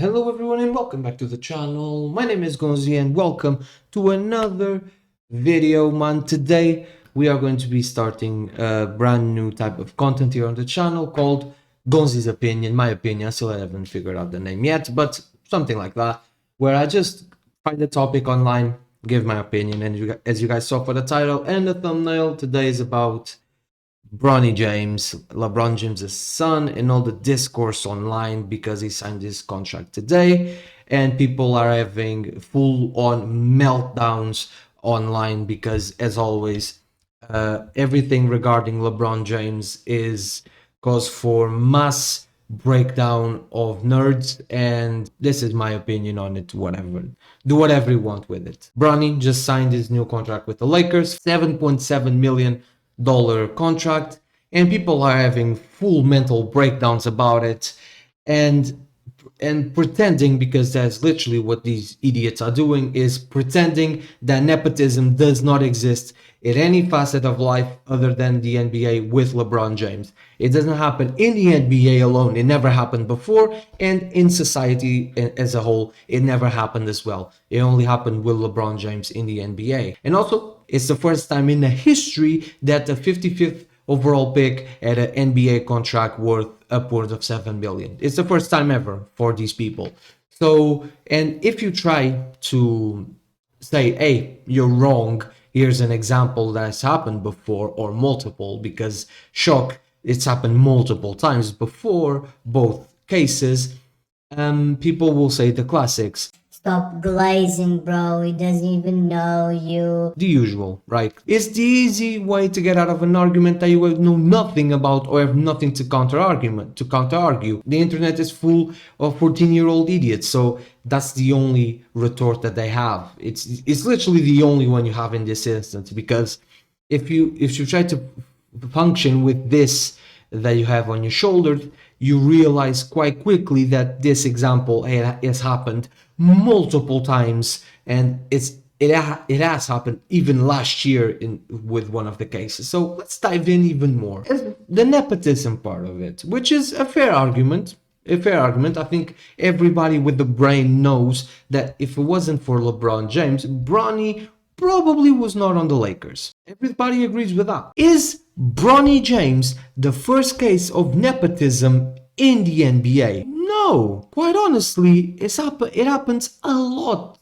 Hello everyone and welcome back to the channel. My name is Gonzii and welcome to another video, man. Today we are going to be starting a brand new type of content here on the channel called Gonzii's Opinion, my opinion. I still haven't figured out the name yet, but something like that, where I just find a topic online, give my opinion, and as you guys saw for the title and the thumbnail, today is about Bronny James, LeBron James' son, and all the discourse online because he signed his contract today, and people are having full-on meltdowns online because, as always, everything regarding LeBron James is cause for mass breakdown of nerds, and this is my opinion on it. Whatever, do whatever you want with it. Bronny just signed his new contract with the Lakers, $7.7 million contract, and people are having full mental breakdowns about it and pretending, because that's literally what these idiots are doing, is pretending that nepotism does not exist in any facet of life other than the NBA with LeBron James. It doesn't happen in the NBA alone. It never happened before, and in society as a whole, it never happened as well. It only happened with LeBron James in the NBA. And also, it's the first time in the history that the 55th overall pick at an NBA contract worth upwards of $7 billion. It's the first time ever for these people. So, and if you try to say, hey, you're wrong, here's an example that's happened before, or multiple, because shock, it's happened multiple times before both cases, people will say the classics. Stop glazing, bro. He doesn't even know you. The usual, right? It's the easy way to get out of an argument that you know nothing about or have nothing to counter-argue. The internet is full of 14-year-old idiots, so that's the only retort that they have. It's literally the only one you have in this instance, because if you try to function with this that you have on your shoulders, you realize quite quickly that this example has happened multiple times, and it has happened even last year with one of the cases. So let's dive in even more. The nepotism part of it, which is a fair argument. I think everybody with the brain knows that if it wasn't for LeBron James, Bronny probably was not on the Lakers. Everybody agrees with that. Is Bronny James the first case of nepotism in the NBA? No. Quite honestly, it happens a lot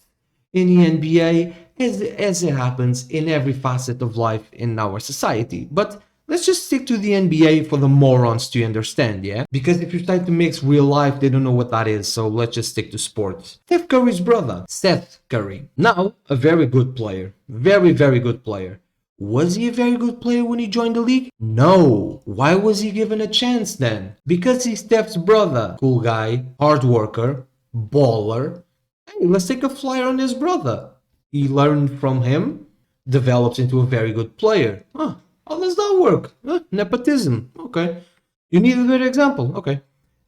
in the NBA as it happens in every facet of life in our society. But let's just stick to the NBA for the morons to understand, yeah? Because if you try to mix real life, they don't know what that is, so let's just stick to sports. Steph Curry's brother, Seth Curry. Now, a very good player. Very, very good player. Was he a very good player when he joined the league? No. Why was he given a chance then? Because he's Steph's brother. Cool guy, hard worker, baller. Hey, let's take a flyer on his brother. He learned from him, develops into a very good player. Huh. How does that work? Nepotism. Okay. You need a better example. Okay.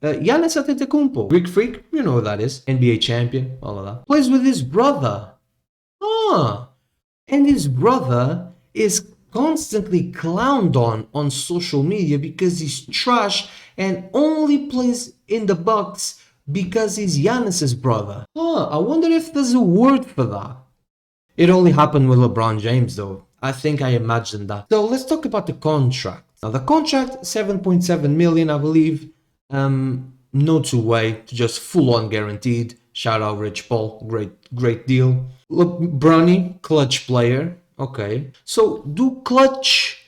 Giannis Antetokounmpo, Greek freak, you know who that is. NBA champion, all of that. Plays with his brother. And his brother is constantly clowned on social media because he's trash and only plays in the Bucks because he's Giannis's brother. I wonder if there's a word for that. It only happened with LeBron James though. I think I imagined that. So let's talk about the contract. Now the contract, 7.7 million, I believe. No two-way, just full-on guaranteed. Shout out Rich Paul, great deal. Look, Bronny, clutch player. Okay. So do Clutch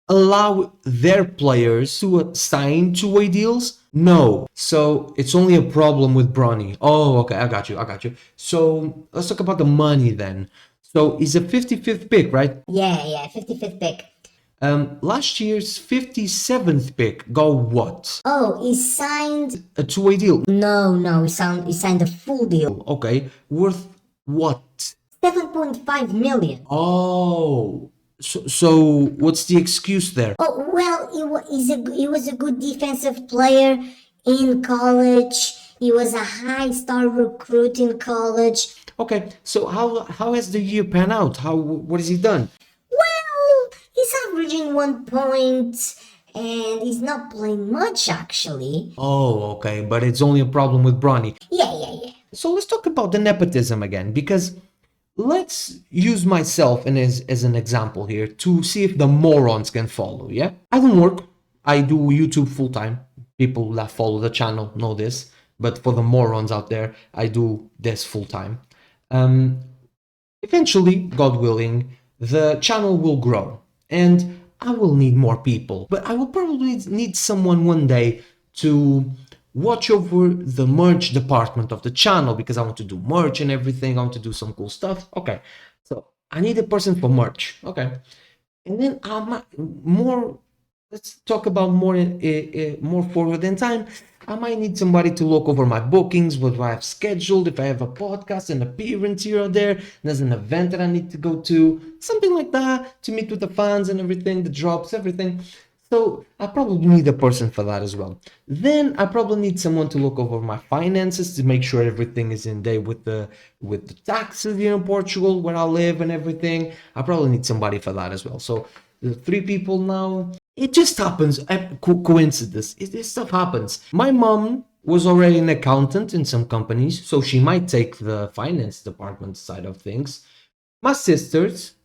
allow their players to sign two-way deals? No. So it's only a problem with Bronny. Oh, okay, I got you. So let's talk about the money then. So he's a 55th pick, right? Yeah, 55th pick. Last year's 57th pick got what? Oh, he signed A two-way deal. No, he signed a full deal. Okay, worth what? 7.5 million. Oh, so what's the excuse there? Oh, well, he was a good defensive player in college. He was a high-star recruit in college. Okay, so how has the year pan out? What has he done? Well, he's averaging 1 point, and he's not playing much actually. Oh, okay, but it's only a problem with Bronny. Yeah. So let's talk about the nepotism again, because let's use myself and as an example here to see if the morons can follow. Yeah, I don't work. I do YouTube full time. People that follow the channel know this, but for the morons out there, I do this full time. Um, Eventually, God willing, the channel will grow and I will need more people. But I will probably need someone one day to watch over the merch department of the channel because I want to do merch and everything. I want to do some cool stuff. Okay. So I need a person for merch. Okay. And then I'm more, let's talk about more forward in time. I might need somebody to look over my bookings, what I have scheduled, if I have a podcast, an appearance here or there, there's an event that I need to go to, something like that, to meet with the fans and everything, the drops, everything. So I probably need a person for that as well. Then I probably need someone to look over my finances to make sure everything is in date with the taxes here in Portugal where I live and everything. I probably need somebody for that as well. So the 3 people now. It just happens. Coincidence. This stuff happens. My mom was already an accountant in some companies, so she might take the finance department side of things. My sisters,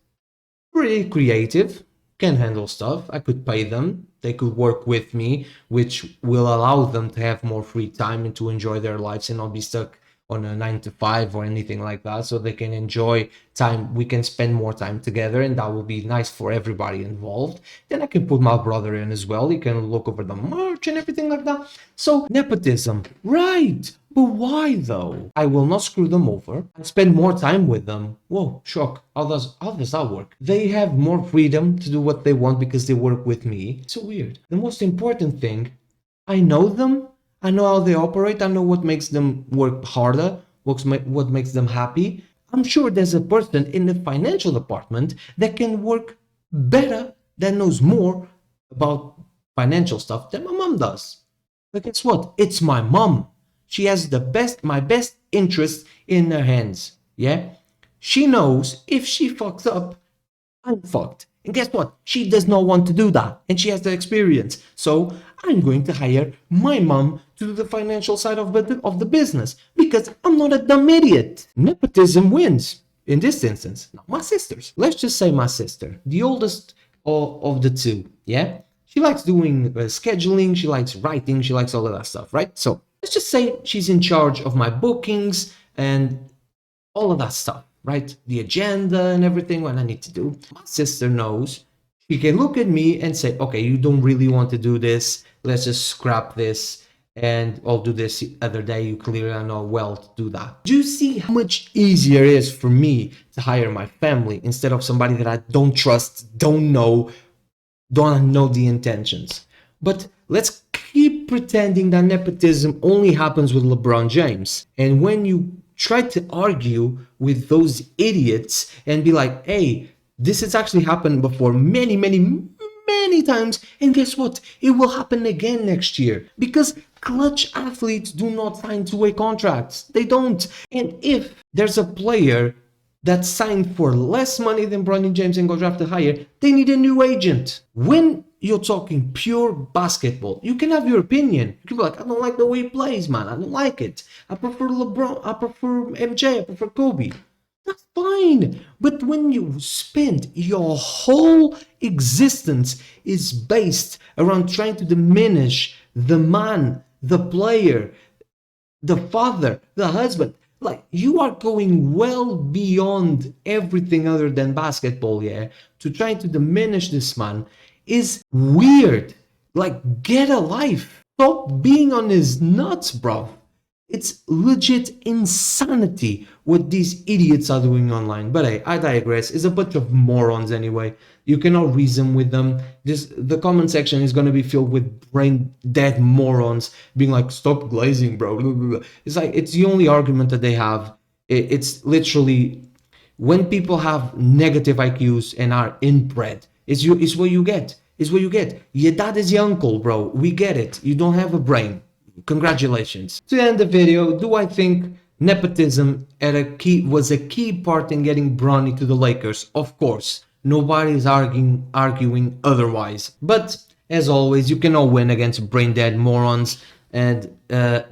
pretty creative, can handle stuff. I could pay them. They could work with me, which will allow them to have more free time and to enjoy their lives and not be stuck on a 9 to 5 or anything like that. So they can enjoy time. We can spend more time together, and that will be nice for everybody involved. Then I can put my brother in as well. He can look over the merch and everything like that. So nepotism, right? But why though? I will not screw them over. I spend more time with them. Whoa, shock. How does that work? They have more freedom to do what they want because they work with me. It's so weird. The most important thing, I know them. I know how they operate. I know what makes them work harder, what makes them happy. I'm sure there's a person in the financial department that can work better, that knows more about financial stuff than my mom does. But guess what? It's my mom. She has my best interest in her hands. Yeah? She knows if she fucks up, I'm fucked. And guess what? She does not want to do that. And she has the experience. So I'm going to hire my mom to do the financial side of the business because I'm not a dumb idiot. Nepotism wins in this instance. Now, my sisters. Let's just say my sister, the oldest of the two. Yeah? She likes doing scheduling. She likes writing. She likes all of that stuff, right? So let's just say she's in charge of my bookings and all of that stuff, right? The agenda and everything, what I need to do. My sister knows. She can look at me and say, okay, you don't really want to do this. Let's just scrap this and I'll do this the other day. You clearly know well to do that. Do you see how much easier it is for me to hire my family instead of somebody that I don't trust, don't know the intentions? But let's keep pretending that nepotism only happens with LeBron James. And when you try to argue with those idiots and be like, hey, this has actually happened before many, many, many times. And guess what? It will happen again next year because clutch athletes do not sign two-way contracts. They don't. And if there's a player that signed for less money than Bronny James and got drafted higher, they need a new agent. When you're talking pure basketball, you can have your opinion. You can be like, I don't like the way he plays, man. I don't like it. I prefer LeBron. I prefer MJ. I prefer Kobe. That's fine. But when you spend your whole existence is based around trying to diminish the man, the player, the father, the husband, like you are going well beyond everything other than basketball, yeah, to try to diminish this man is weird. Like, get a life. Stop being on his nuts, bro. It's legit insanity what these idiots are doing online. But hey, I digress. It's a bunch of morons anyway. You cannot reason with them. The comment section is going to be filled with brain dead morons being like, stop glazing, bro. It's like, it's the only argument that they have. It's literally when people have negative IQs and are inbred, it's what you get. It's what you get. Your dad is your uncle, bro. We get it. You don't have a brain. Congratulations. To end the video, do I think nepotism was a key part in getting Bronny to the Lakers? Of course. Nobody's arguing otherwise. But as always, you cannot win against brain dead morons. And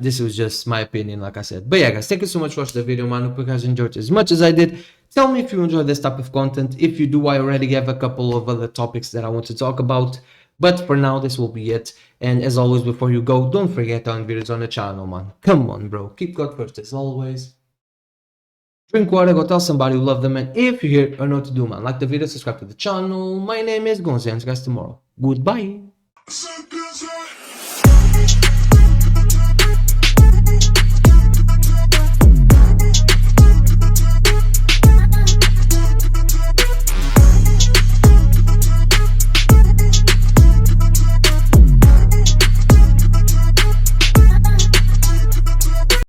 this was just my opinion, like I said. But yeah, guys, thank you so much for watching the video, man. Hope you guys enjoyed it as much as I did. Tell me if you enjoy this type of content. If you do, I already have a couple of other topics that I want to talk about. But for now, this will be it. And as always, before you go, don't forget on videos on the channel, man. Come on, bro. Keep God first as always. Drink water, go tell somebody you love them, and if you're here, you know what to do, man. Like the video, subscribe to the channel. My name is Gonzii, and see you guys tomorrow. Goodbye.